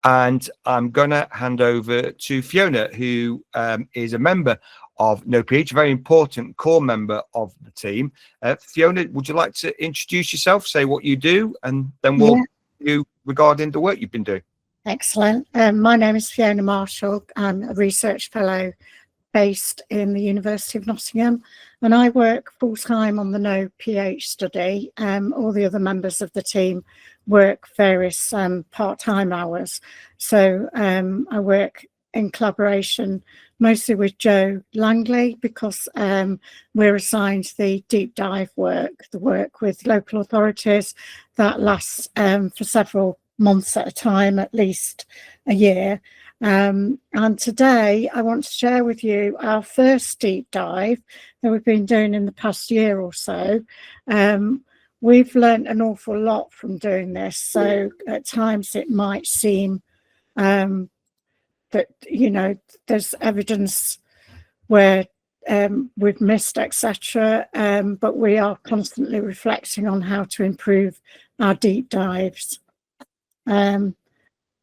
And I'm going to hand over to Fiona, who is a member of No PH, a very important core member of the team. Fiona, would you like to introduce yourself, say what you do, and then we'll do regarding the work you've been doing? Excellent. My name is Fiona Marshall. I'm a research fellow based in the University of Nottingham, and I work full-time on the No PH study. All the other members of the team work various part-time hours. So I work in collaboration mostly with Joe Langley, because we're assigned the deep dive work, the work with local authorities that lasts for several months at a time, at least a year. And today I want to share with you our first deep dive that we've been doing in the past year or so. We've learned an awful lot from doing this. So at times it might seem that, you know, there's evidence where we've missed, etc. But we are constantly reflecting on how to improve our deep dives.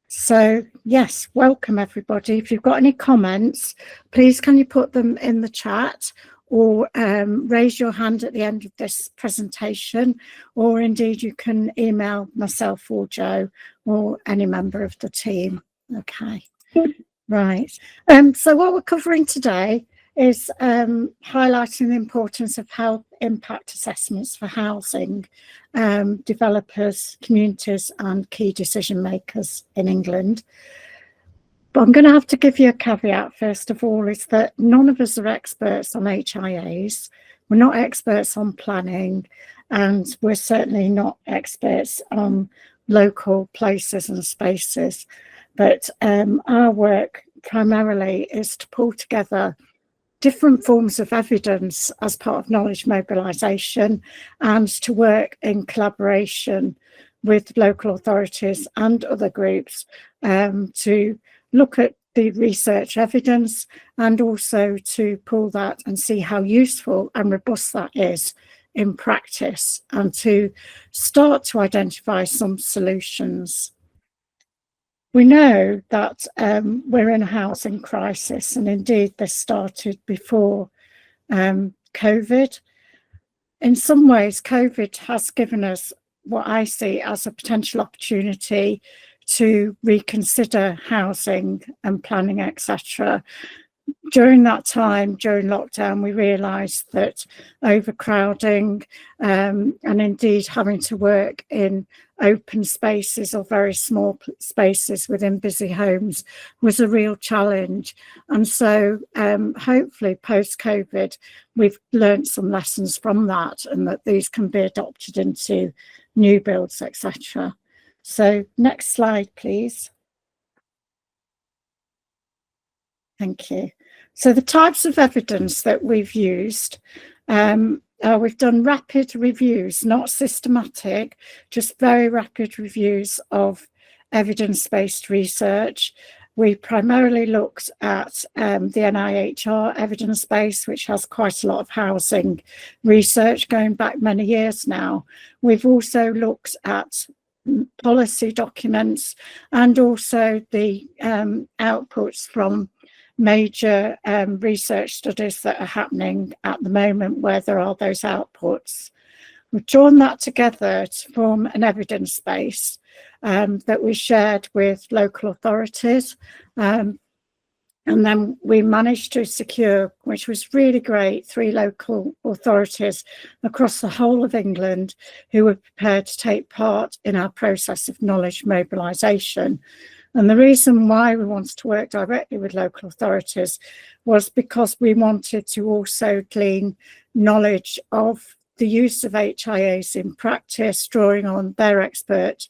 So yes, welcome everybody. If you've got any comments, please can you put them in the chat, or raise your hand at the end of this presentation, or indeed you can email myself or Joe or any member of the team. Okay, right. So what we're covering today is highlighting the importance of health impact assessments for housing developers, communities and key decision makers in England. But I'm going to have to give you a caveat first of all, is that none of us are experts on HIAs. We're not experts on planning, and we're certainly not experts on local places and spaces. But our work primarily is to pull together different forms of evidence as part of knowledge mobilisation, and to work in collaboration with local authorities and other groups to look at the research evidence, and also to pull that and see how useful and robust that is in practice, and to start to identify some solutions. We know that we're in a housing crisis, and indeed this started before COVID. In some ways, COVID has given us what I see as a potential opportunity to reconsider housing and planning, etc. During that time, during lockdown, we realised that overcrowding and indeed having to work in open spaces or very small spaces within busy homes was a real challenge. And so hopefully post-COVID, we've learned some lessons from that, and that these can be adopted into new builds, etc. So next slide, please. Thank you. So the types of evidence that we've used, we've done rapid reviews, not systematic, just very rapid reviews of evidence-based research. We primarily looked at the NIHR evidence base, which has quite a lot of housing research going back many years now. We've also looked at policy documents, and also the outputs from major research studies that are happening at the moment where there are those outputs. We've drawn that together to form an evidence base that we shared with local authorities, and then we managed to secure, which was really great, 3 local authorities across the whole of England who were prepared to take part in our process of knowledge mobilisation. And the reason why we wanted to work directly with local authorities was because we wanted to also glean knowledge of the use of HIAs in practice, drawing on their expert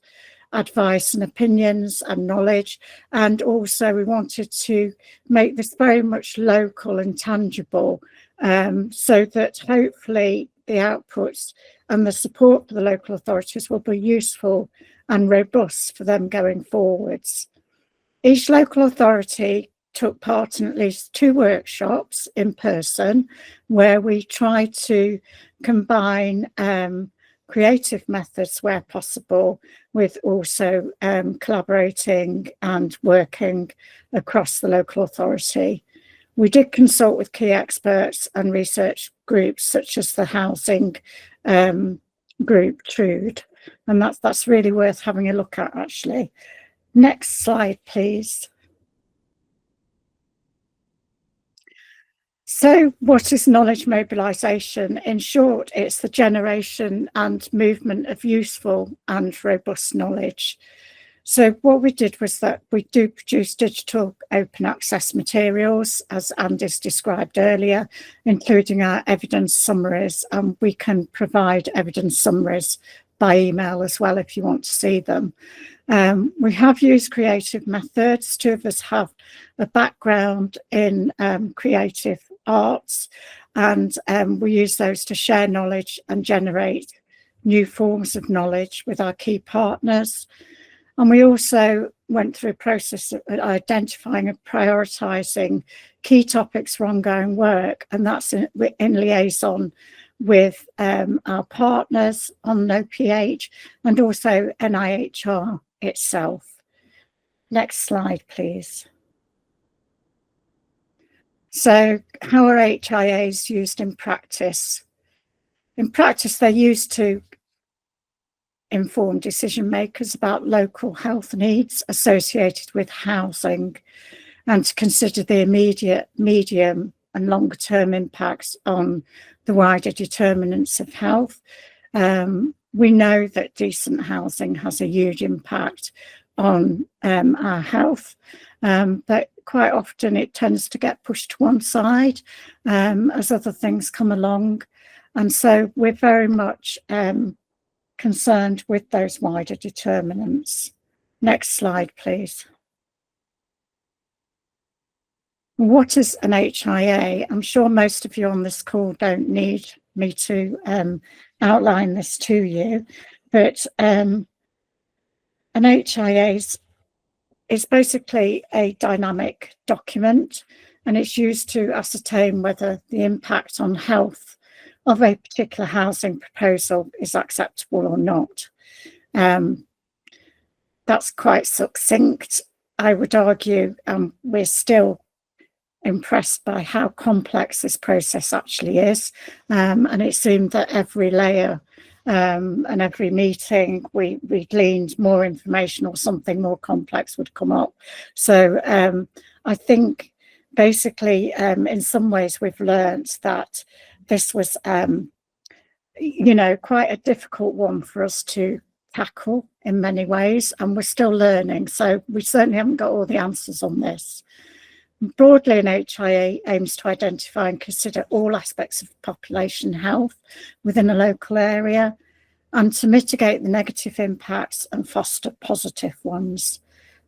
advice and opinions and knowledge. And also we wanted to make this very much local and tangible, so that hopefully the outputs and the support for the local authorities will be useful and robust for them going forwards. Each local authority took part in at least 2 workshops in person, where we tried to combine creative methods where possible, with also collaborating and working across the local authority. We did consult with key experts and research groups such as the housing group TRUDE, and that's really worth having a look at, actually. Next slide, please. So what is knowledge mobilisation? In short, it's the generation and movement of useful and robust knowledge. So what we did was that we do produce digital open access materials, as Andy's described earlier, including our evidence summaries, and we can provide evidence summaries by email as well if you want to see them. We have used creative methods. Two of us have a background in creative arts, and we use those to share knowledge and generate new forms of knowledge with our key partners. And we also went through a process of identifying and prioritising key topics for ongoing work, and that's in liaison with our partners on NOPH and also NIHR itself. Next slide, please. So how are HIAs used in practice? In practice, they're used to inform decision makers about local health needs associated with housing, and to consider the immediate, medium and longer term impacts on the wider determinants of health. We know that decent housing has a huge impact on our health, but quite often it tends to get pushed to one side as other things come along. And so we're very much concerned with those wider determinants. Next slide, please. What is an HIA? I'm sure most of you on this call don't need me to outline this to you, but an HIA is basically a dynamic document, and it's used to ascertain whether the impact on health of a particular housing proposal is acceptable or not. That's quite succinct. I would argue we're still impressed by how complex this process actually is, and it seemed that every layer and every meeting we gleaned more information or something more complex would come up. So I think basically in some ways we've learned that this was you know, quite a difficult one for us to tackle in many ways, and we're still learning, so we certainly haven't got all the answers on this. Broadly, an HIA aims to identify and consider all aspects of population health within a local area, and to mitigate the negative impacts and foster positive ones.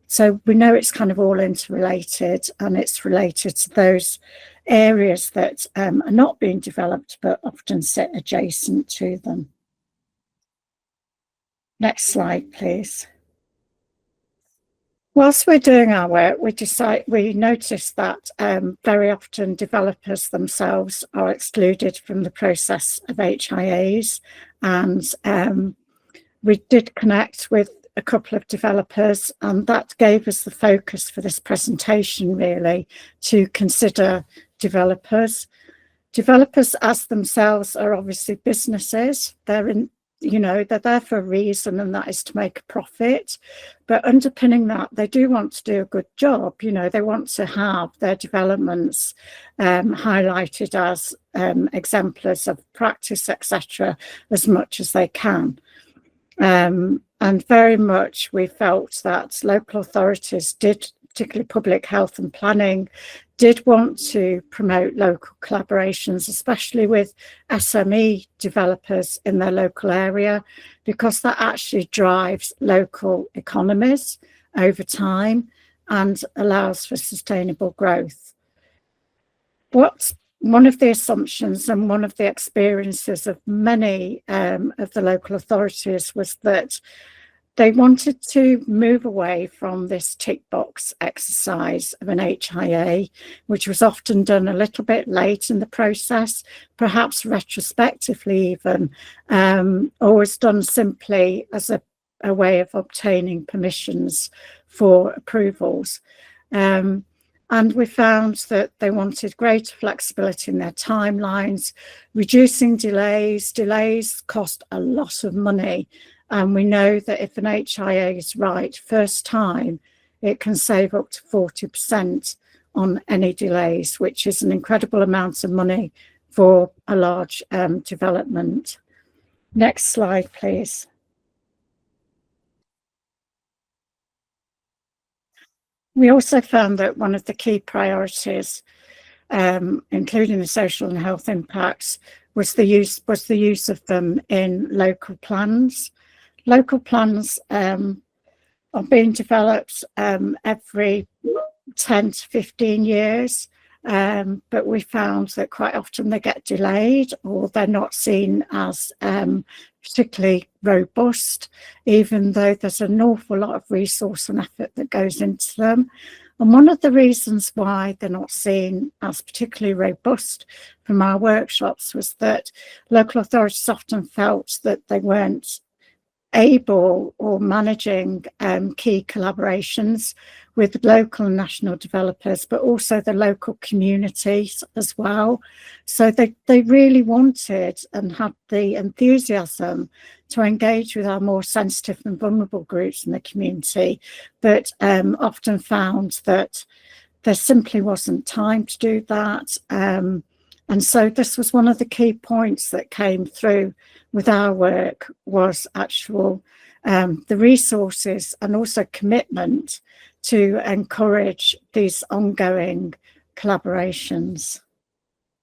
So we know it's kind of all interrelated, and it's related to those areas that are not being developed but often sit adjacent to them. Next slide, please. Whilst we're doing our work, we notice that very often developers themselves are excluded from the process of HIAs, and we did connect with a couple of developers, and that gave us the focus for this presentation, really, to consider developers. Developers as themselves are obviously businesses. They're there for a reason, and that is to make a profit. But underpinning that, they do want to do a good job. You know, they want to have their developments highlighted as exemplars of practice, etc., as much as they can. And very much we felt that local authorities did, particularly public health and planning, did want to promote local collaborations, especially with SME developers in their local area, because that actually drives local economies over time and allows for sustainable growth. One of the assumptions and one of the experiences of many of the local authorities was that They wanted to move away from this tick box exercise of an HIA, which was often done a little bit late in the process, perhaps retrospectively even, or was done simply as a way of obtaining permissions for approvals. And we found that they wanted greater flexibility in their timelines, reducing delays. Delays cost a lot of money. And we know that if an HIA is right first time, it can save up to 40% on any delays, which is an incredible amount of money for a large development. Next slide, please. We also found that one of the key priorities, including the social and health impacts, was the use of them in local plans. Local plans are being developed every 10 to 15 years, but we found that quite often they get delayed or they're not seen as particularly robust, even though there's an awful lot of resource and effort that goes into them. And one of the reasons why they're not seen as particularly robust from our workshops was that local authorities often felt that they weren't able or managing key collaborations with local and national developers, but also the local communities as well. So they really wanted and had the enthusiasm to engage with our more sensitive and vulnerable groups in the community, but often found that there simply wasn't time to do that. And so this was one of the key points that came through with our work, was actual the resources and also commitment to encourage these ongoing collaborations.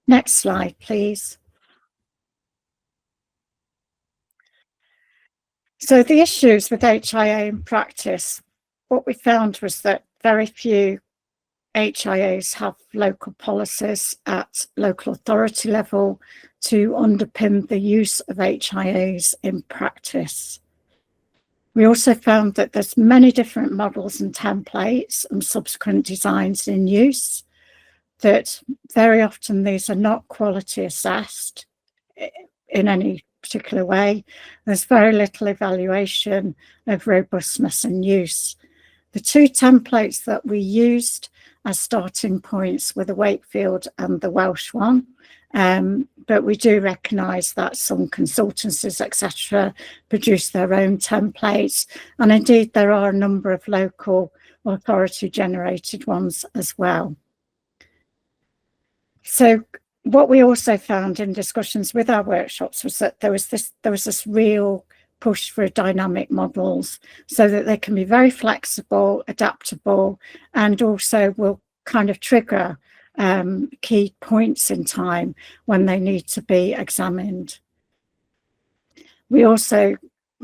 Next slide, please. So the issues with HIA in practice, what we found was that very few HIAs have local policies at local authority level to underpin the use of HIAs in practice. We also found that there's many different models and templates and subsequent designs in use, that very often these are not quality assessed in any particular way. There's very little evaluation of robustness and use. The two templates that we used as starting points were the Wakefield and the Welsh one, but we do recognise that some consultancies, etc., produce their own templates, and indeed there are a number of local authority generated ones as well. So what we also found in discussions with our workshops was that there was this real push for dynamic models so that they can be very flexible, adaptable, and also will kind of trigger key points in time when they need to be examined. We also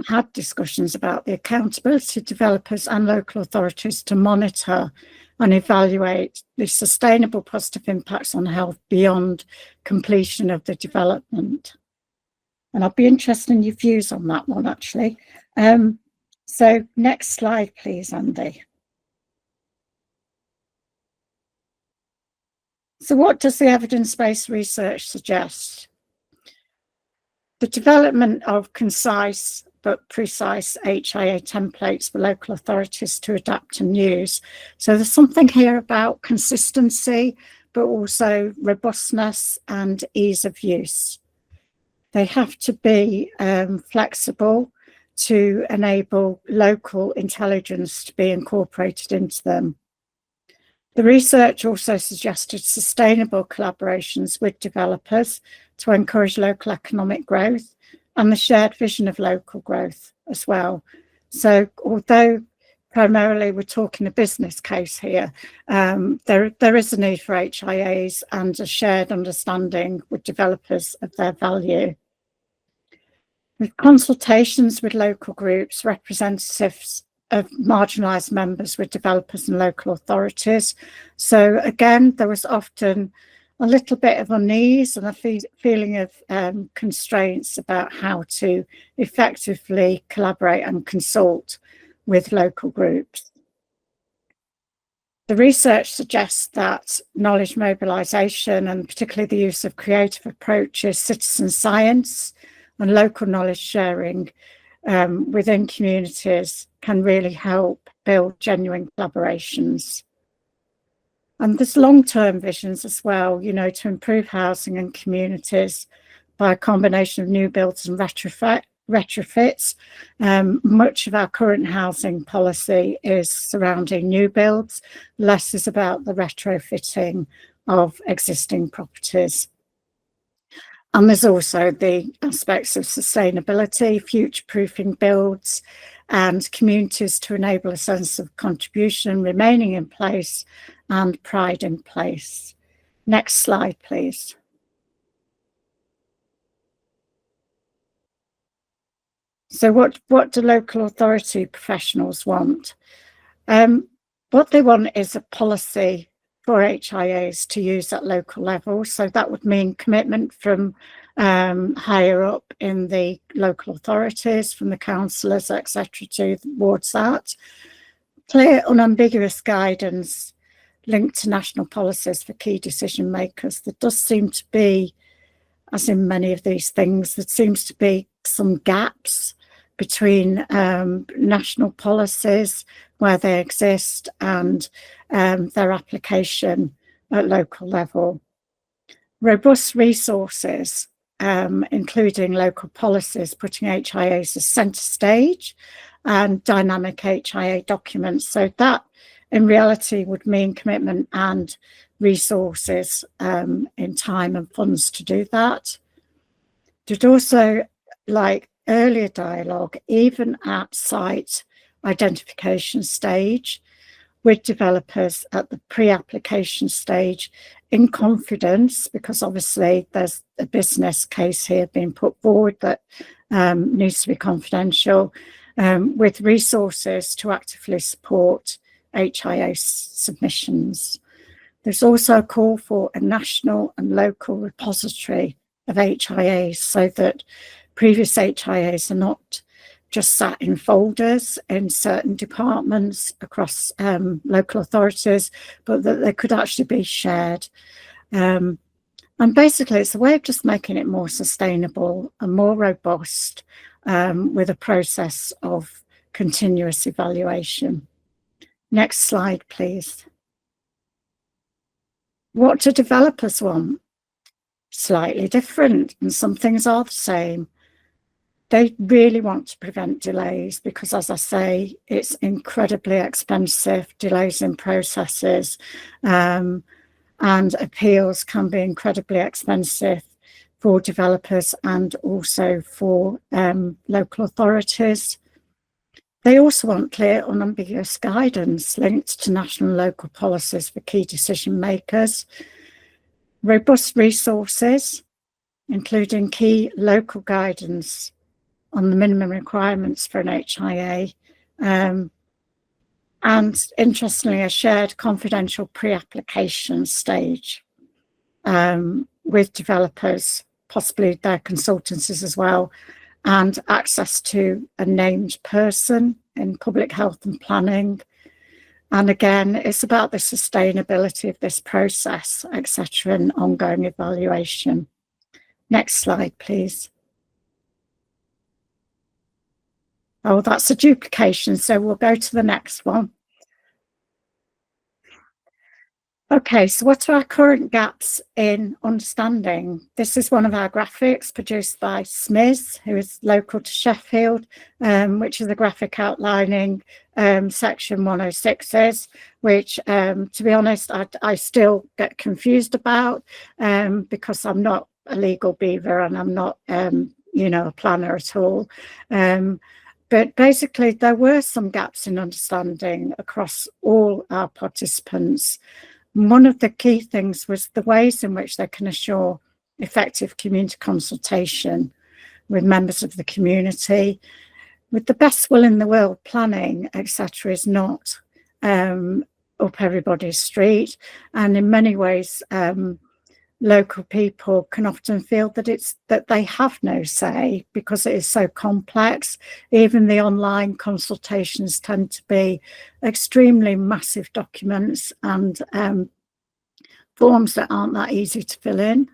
had discussions about the accountability of developers and local authorities to monitor and evaluate the sustainable positive impacts on health beyond completion of the development. And I'll be interested in your views on that one, actually. So next slide, please, Andy. So what does the evidence-based research suggest? The development of concise but precise HIA templates for local authorities to adapt and use. So there's something here about consistency, but also robustness and ease of use. They have to be flexible to enable local intelligence to be incorporated into them. The research also suggested sustainable collaborations with developers to encourage local economic growth and the shared vision of local growth as well. So although primarily we're talking a business case here, there is a need for HIAs and a shared understanding with developers of their value. With consultations with local groups, representatives of marginalised members with developers and local authorities. So again, there was often a little bit of unease and a feeling of constraints about how to effectively collaborate and consult with local groups. The research suggests that knowledge mobilisation, and particularly the use of creative approaches, citizen science and local knowledge sharing within communities can really help build genuine collaborations. And there's long-term visions as well, you know, to improve housing and communities by a combination of new builds and retrofits. Much of our current housing policy is surrounding new builds. Less is about the retrofitting of existing properties. And there's also the aspects of sustainability, future-proofing builds, and communities to enable a sense of contribution, remaining in place, and pride in place. Next slide, please. So what do local authority professionals want? What they want is a policy for HIAs to use at local level. So that would mean commitment from higher up in the local authorities, from the councillors, etc., towards that. Clear, unambiguous guidance linked to national policies for key decision makers. There does seem to be, as in many of these things, there seems to be some gaps between national policies where they exist and their application at local level. Robust resources, including local policies, putting HIAs as centre stage, and dynamic HIA documents. So that in reality would mean commitment and resources in time and funds to do that. There'd also like earlier dialogue, even at site identification stage, with developers at the pre-application stage in confidence, because obviously there's a business case here being put forward that needs to be confidential, with resources to actively support HIA submissions. There's also a call for a national and local repository of HIAs so that previous HIAs are not just sat in folders in certain departments across local authorities, but that they could actually be shared. And basically, it's a way of just making it more sustainable and more robust with a process of continuous evaluation. Next slide, please. What do developers want? Slightly different, and some things are the same. They really want to prevent delays because, as I say, it's incredibly expensive, delays in processes, and appeals can be incredibly expensive for developers and also for local authorities. They also want clear, unambiguous guidance linked to national and local policies for key decision makers, robust resources, including key local guidance on the minimum requirements for an HIA, and interestingly, a shared confidential pre-application stage with developers, possibly their consultancies as well, and access to a named person in public health and planning. And again, it's about the sustainability of this process, etc., and ongoing evaluation. Next slide, please. Oh, that's a duplication, so we'll go to the next one. Okay, so what are our current gaps in understanding? This is one of our graphics produced by SMIS, who is local to Sheffield, which is a graphic outlining section 106s, which, to be honest, I still get confused about because I'm not a legal beaver and I'm not, you know, a planner at all. But basically, there were some gaps in understanding across all our participants. One of the key things was the ways in which they can assure effective community consultation with members of the community. With the best will in the world, planning, etc., is not up everybody's street. And in many ways, local people can often feel that they have no say because it is so complex. Even the online consultations tend to be extremely massive documents and forms that aren't that easy to fill in.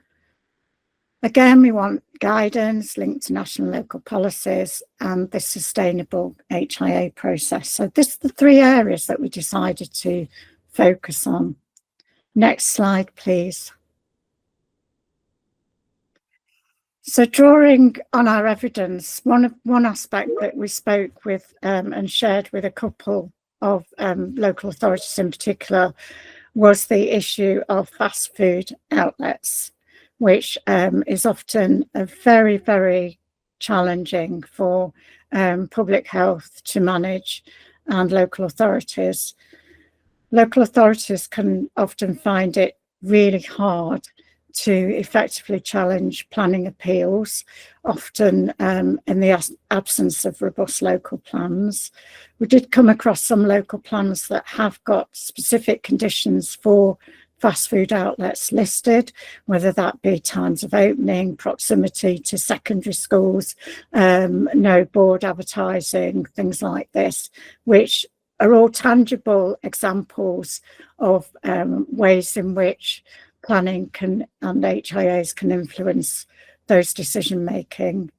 Again, we want guidance linked to national and local policies and the sustainable HIA process. So this are the three areas that we decided to focus on. Next slide, please. So drawing on our evidence, one aspect that we spoke with and shared with a couple of local authorities in particular was the issue of fast food outlets, which is often a very, very challenging for public health to manage and local authorities. Local authorities can often find it really hard to effectively challenge planning appeals, often in the absence of robust local plans. We did come across some local plans that have got specific conditions for fast food outlets listed, whether that be times of opening, proximity to secondary schools, no board advertising, things like this, which are all tangible examples of ways in which planning can and HIAs can influence those decision making.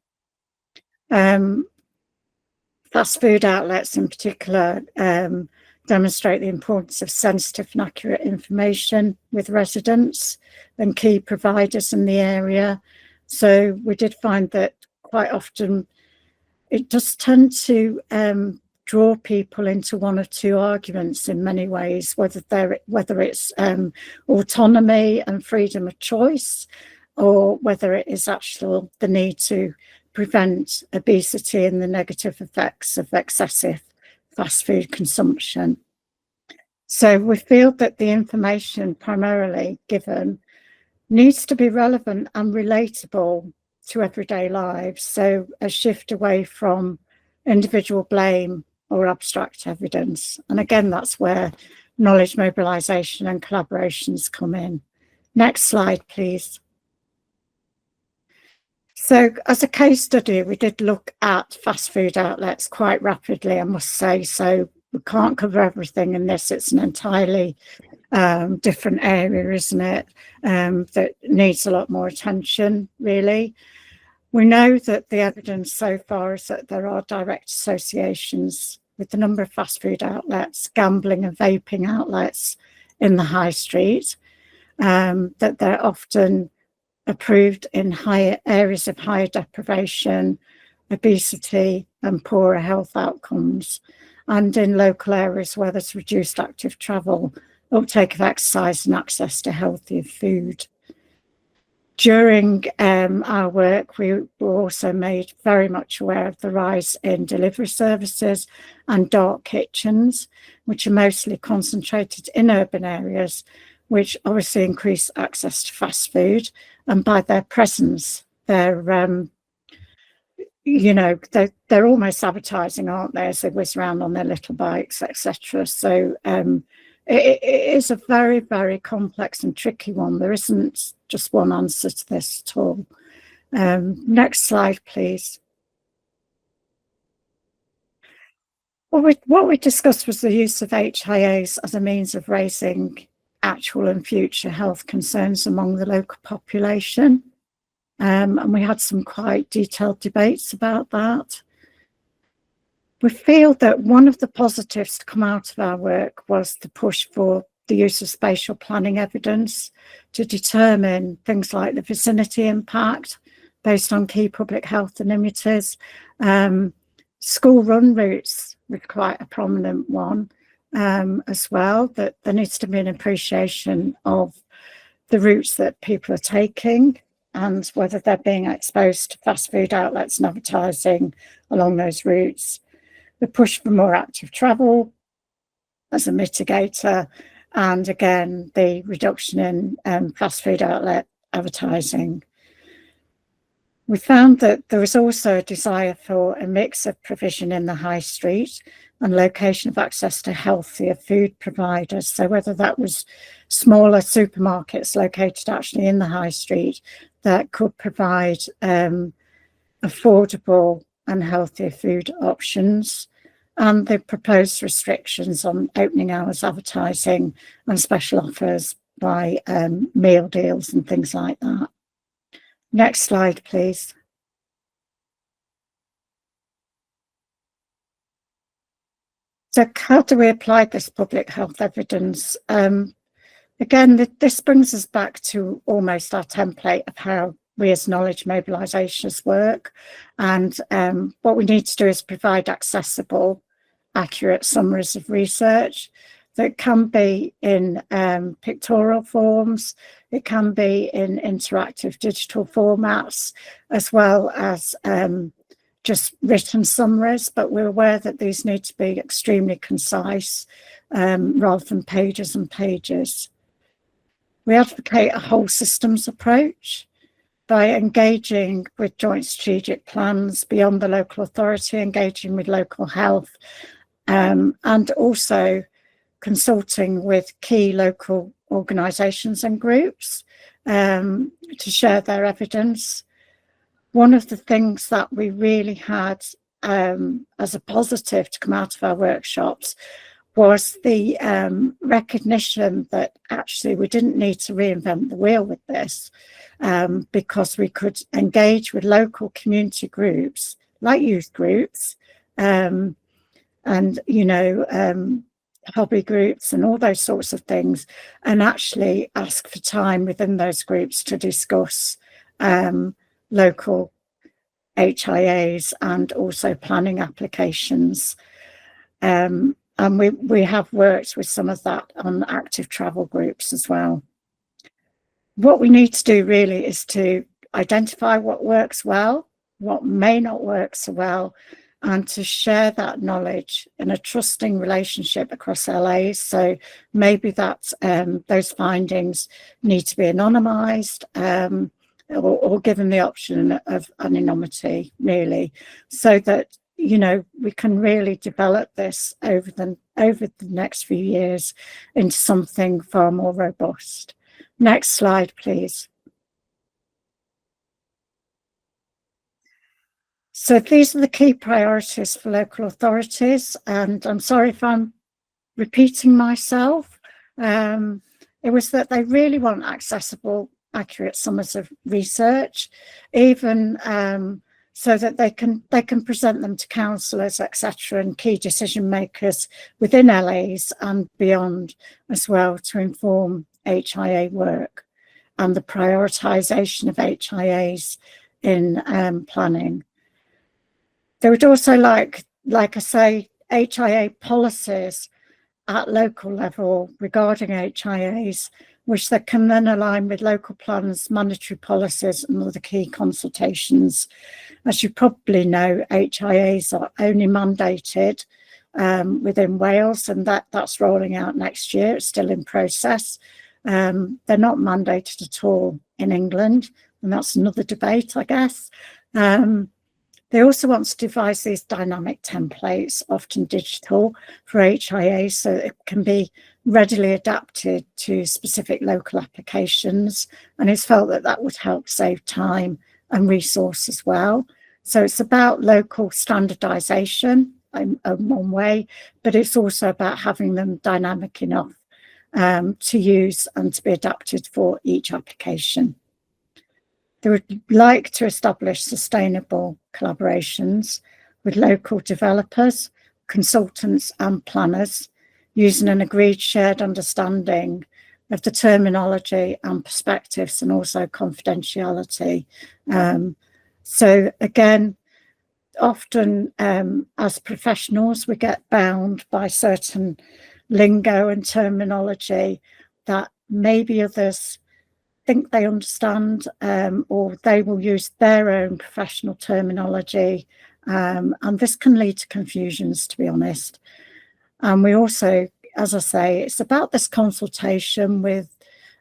Fast food outlets in particular demonstrate the importance of sensitive and accurate information with residents and key providers in the area. So we did find that quite often it does tend to draw people into one or two arguments in many ways, whether it's autonomy and freedom of choice, or whether it is actually the need to prevent obesity and the negative effects of excessive fast food consumption. So we feel that the information primarily given needs to be relevant and relatable to everyday lives. So a shift away from individual blame or abstract evidence. And again, that's where knowledge mobilisation and collaborations come in. Next slide, please. So as a case study, we did look at fast food outlets quite rapidly, I must say. So we can't cover everything in this. It's an entirely different area, isn't it? That needs a lot more attention, really. We know that the evidence so far is that there are direct associations with the number of fast food outlets, gambling and vaping outlets in the high street, that they're often approved in higher areas of higher deprivation, obesity and poorer health outcomes, and in local areas where there's reduced active travel, uptake of exercise and access to healthier food. During our work, we were also made very much aware of the rise in delivery services and dark kitchens, which are mostly concentrated in urban areas, which obviously increase access to fast food. And by their presence, they're almost advertising, aren't they, as they whiz around on their little bikes, etc. So it is a very, very complex and tricky one. There isn't just one answer to this at all. Next slide, please. What we discussed was the use of HIAs as a means of raising actual and future health concerns among the local population. And we had some quite detailed debates about that. We feel that one of the positives to come out of our work was the push for the use of spatial planning evidence to determine things like the vicinity impact based on key public health amenities. School run routes was quite a prominent one as well, that there needs to be an appreciation of the routes that people are taking and whether they're being exposed to fast food outlets and advertising along those routes. The push for more active travel as a mitigator, and again, the reduction in fast food outlet advertising. We found that there was also a desire for a mix of provision in the high street, and location of access to healthier food providers. So whether that was smaller supermarkets located actually in the high street that could provide affordable and healthier food options, and the proposed restrictions on opening hours, advertising and special offers by meal deals and things like that. Next slide, please. So how do we apply this public health evidence? Again, this brings us back to almost our template of how we as knowledge mobilisations work. And what we need to do is provide accessible, accurate summaries of research that can be in pictorial forms, it can be in interactive digital formats, as well as just written summaries, but we're aware that these need to be extremely concise rather than pages and pages. We advocate a whole systems approach by engaging with joint strategic plans beyond the local authority, engaging with local health, and also consulting with key local organisations and groups to share their evidence. One of the things that we really had as a positive to come out of our workshops was the recognition that actually we didn't need to reinvent the wheel with this, because we could engage with local community groups like youth groups and hobby groups and all those sorts of things, and actually ask for time within those groups to discuss local HIAs and also planning applications. And we have worked with some of that on active travel groups as well. What we need to do really is to identify what works well, what may not work so well, and to share that knowledge in a trusting relationship across LAs. So maybe that those findings need to be anonymised or given the option of anonymity, really, so that we can really develop this over the next few years into something far more robust. Next slide, please. So these are the key priorities for local authorities, and I'm sorry if I'm repeating myself. It was that they really want accessible, accurate summaries of research, even so that they can present them to councillors, etc., and key decision makers within LAs and beyond as well, to inform HIA work and the prioritisation of HIAs in planning. They would also like I say, HIA policies at local level regarding HIAs, which they can then align with local plans, monetary policies and other key consultations. As you probably know, HIAs are only mandated within Wales, and that's rolling out next year. It's still in process. They're not mandated at all in England, and that's another debate, I guess. They also want to devise these dynamic templates, often digital, for HIAs, so it can be readily adapted to specific local applications. And it's felt that that would help save time and resource as well. So it's about local standardisation in one way, but it's also about having them dynamic enough to use and to be adapted for each application. They would like to establish sustainable collaborations with local developers, consultants and planners, using an agreed shared understanding of the terminology and perspectives, and also confidentiality. So again, often as professionals, we get bound by certain lingo and terminology that maybe others think they understand, or they will use their own professional terminology, and this can lead to confusions, to be honest. And we also, as I say, it's about this consultation with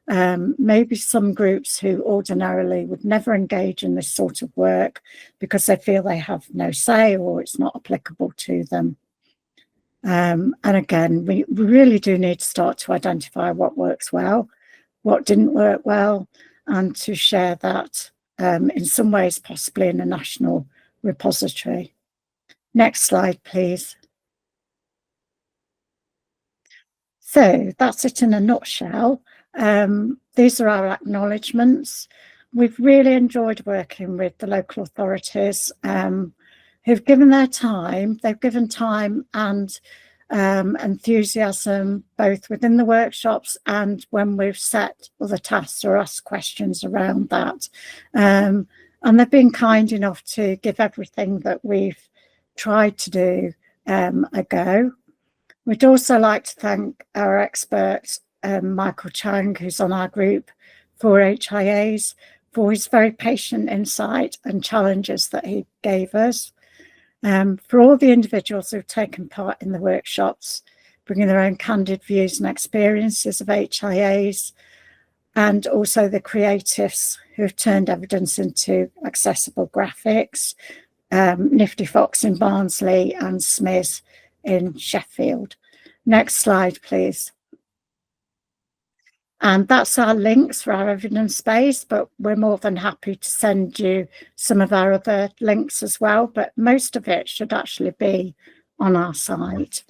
maybe some groups who ordinarily would never engage in this sort of work because they feel they have no say or it's not applicable to them. And again, we really do need to start to identify what works well, what didn't work well, and to share that in some ways, possibly in a national repository. Next slide, please. So that's it in a nutshell. These are our acknowledgements. We've really enjoyed working with the local authorities who've given their time. They've given time and enthusiasm, both within the workshops and when we've set other tasks or asked questions around that. And they've been kind enough to give everything that we've tried to do a go. We'd also like to thank our expert, Michael Chang, who's on our group for HIAs, for his very patient insight and challenges that he gave us. For all the individuals who've taken part in the workshops, bringing their own candid views and experiences of HIAs, and also the creatives who've turned evidence into accessible graphics, Nifty Fox in Barnsley and Smith in Sheffield. Next slide, please. And that's our links for our evidence base, but we're more than happy to send you some of our other links as well, but most of it should actually be on our site.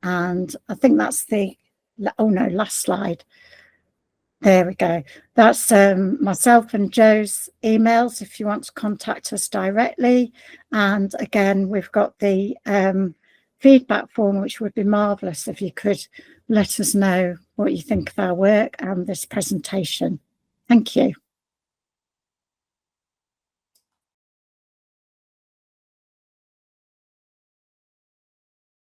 And I think that's the, oh no, last slide. There we go. That's myself and Joe's emails if you want to contact us directly. And again, we've got the feedback form, which would be marvellous if you could let us know what you think of our work and this presentation. Thank you.